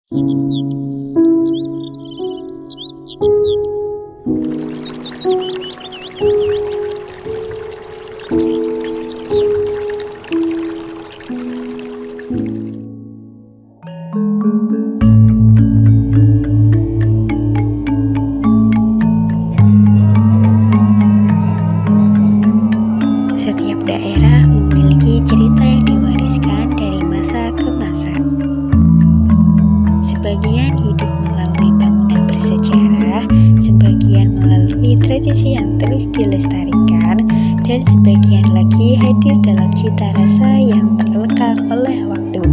Setiap daerah memiliki cerita yang diwariskan dari masa ke masa. Sebagian hidup melalui bangunan bersejarah, sebagian melalui tradisi yang terus dilestarikan, dan sebagian lagi hadir dalam cita rasa yang tak lekang oleh waktu.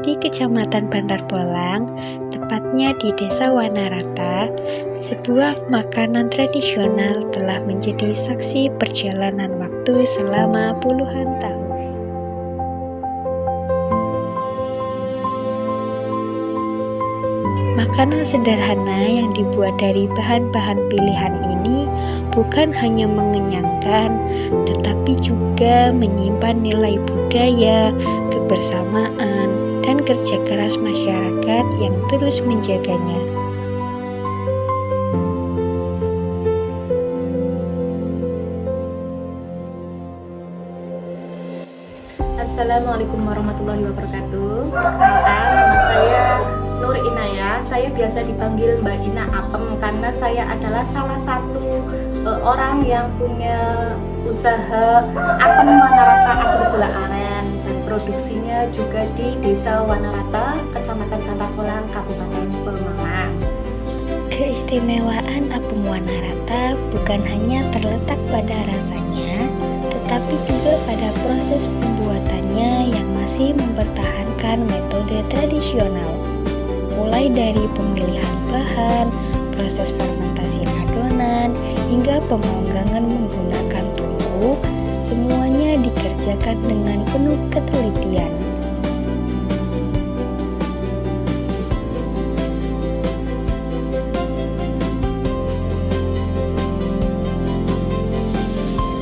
Di Kecamatan Bantar Bolang, tepatnya di Desa Wanarata, sebuah makanan tradisional telah menjadi saksi perjalanan waktu selama puluhan tahun. Makanan sederhana yang dibuat dari bahan-bahan pilihan ini bukan hanya mengenyangkan, tetapi juga menyimpan nilai budaya, kebersamaan, dan kerja keras masyarakat yang terus menjaganya. Assalamualaikum warahmatullahi wabarakatuh. Perkenalkan, nama saya Nur Inaya. Saya biasa dipanggil Mbak Ina Apem karena saya adalah salah satu orang yang punya usaha apem Wanarata asli gula aren, dan produksinya juga di Desa Wanarata, Kecamatan Bantar Bolang, Kabupaten Pemalang. Keistimewaan apem Wanarata bukan hanya terletak pada rasanya, tetapi juga pada proses pembuatannya yang masih mempertahankan metode tradisional. Mulai dari pemilihan bahan, proses fermentasi adonan, hingga pemanggangan menggunakan tungku, semuanya dikerjakan dengan penuh ketelitian.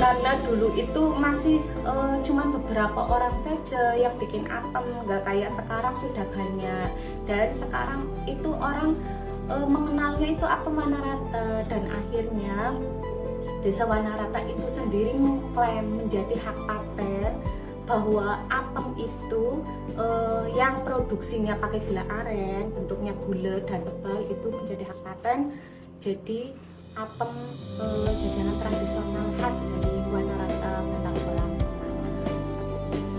Karena dulu itu masih cuma beberapa orang saja yang bikin apem, nggak kayak sekarang sudah banyak. Dan sekarang itu orang mengenalnya itu apem Wanarata, dan akhirnya Desa Wanarata itu sendiri mengklaim menjadi hak paten bahwa apem itu yang produksinya pakai gula aren, bentuknya bulat dan tebal, itu menjadi hak paten. Jadi apem jajanan tradisional khas dari Wanarata Bantar Bolang.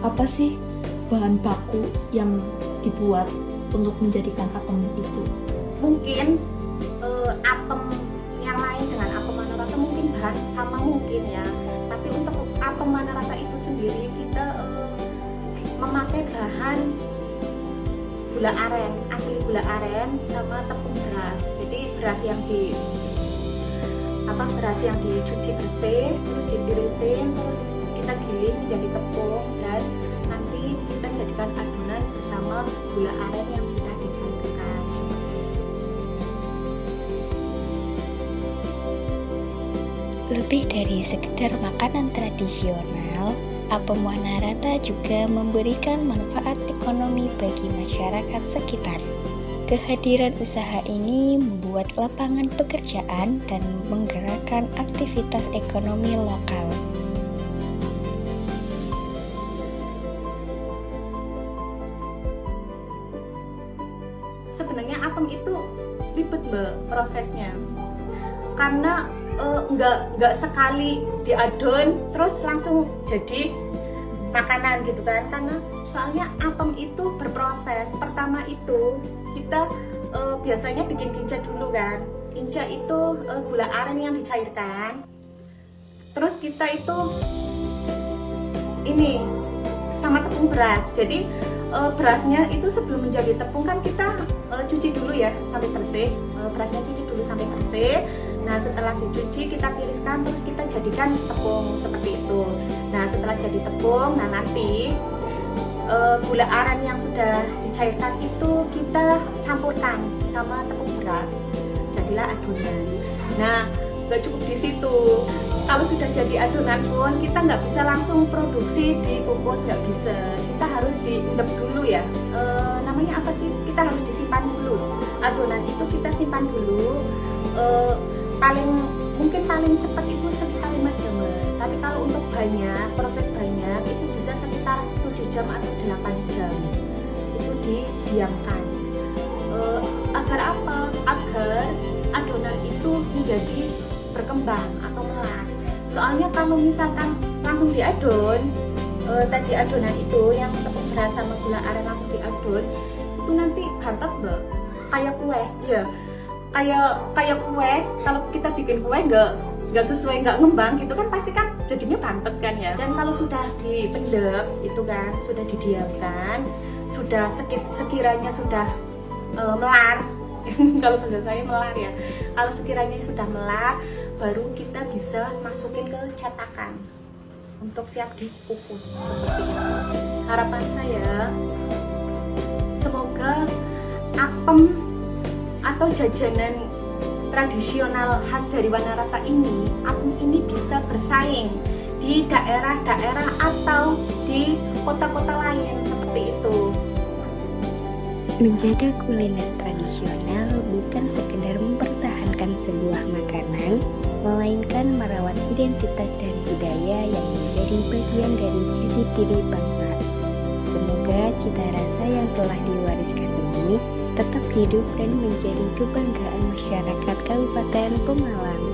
Apa sih bahan baku yang dibuat untuk menjadikan apem itu? Mungkin apem yang lain dengan apem Wanarata mungkin bahan sama mungkin ya, tapi untuk apem Wanarata itu sendiri kita memakai bahan gula aren, asli gula aren sama tepung beras. Jadi beras yang dicuci bersih, terus ditirisin, terus kita giling menjadi tepung, dan nanti kita jadikan adonan bersama gula aren yang sudah dicairkan. Lebih dari sekedar makanan tradisional, apem Wanarata juga memberikan manfaat ekonomi bagi masyarakat sekitar. Kehadiran usaha ini membuat lapangan pekerjaan dan menggerakkan aktivitas ekonomi lokal. Sebenarnya apem itu ribet Mbak prosesnya, karena nggak sekali diadon terus langsung jadi makanan gitu kan, karena soalnya apem itu berproses. Pertama itu kita biasanya bikin kinca dulu kan. Kinca itu gula aren yang dicairkan, terus kita itu ini sama tepung beras. Jadi berasnya itu sebelum menjadi tepung kan kita cuci dulu ya sampai bersih. Berasnya cuci dulu sampai bersih, Nah setelah dicuci kita tiriskan, terus kita jadikan tepung seperti itu. Nah setelah jadi tepung, nah nanti gula aren yang sudah dicairkan itu kita campurkan sama tepung beras, jadilah adonan. Nah nggak cukup di situ, kalau sudah jadi adonan pun kita nggak bisa langsung produksi dikukus, nggak bisa, kita harus diendep dulu ya. Namanya apa sih, kita harus disimpan dulu adonan itu, kita simpan dulu. Mungkin paling cepat itu sekitar 5 jam, tapi kalau untuk banyak, proses banyak itu bisa sekitar 7 jam atau 8 jam itu didiamkan. Agar apa? Agar adonan itu menjadi berkembang atau melar. Soalnya kalau misalkan langsung diadon, tadi adonan itu yang tepung beras sama gula aren langsung diadon, itu nanti bantet mbak, kayak kue, ya kayak kue. Kalau kita bikin kue nggak sesuai, nggak ngembang gitu kan, pasti kan jadinya bantet kan ya. Dan kalau sudah dipendek itu kan, sudah didiamkan, sudah sekiranya sudah melar kalau bahasa saya melar ya, kalau sekiranya sudah melar, baru kita bisa masukin ke cetakan untuk siap dikukus seperti itu. Harapan saya semoga apem atau jajanan tradisional khas dari Wanarata ini, apem ini bisa bersaing di daerah-daerah atau di kota-kota lain seperti itu. Menjaga kuliner tradisional bukan sekedar mempertahankan sebuah makanan, melainkan merawat identitas dan budaya yang menjadi bagian dari jati diri bangsa. Semoga cita rasa yang telah diwariskan ini tetap hidup dan menjadi kebanggaan masyarakat Kabupaten Pemalang.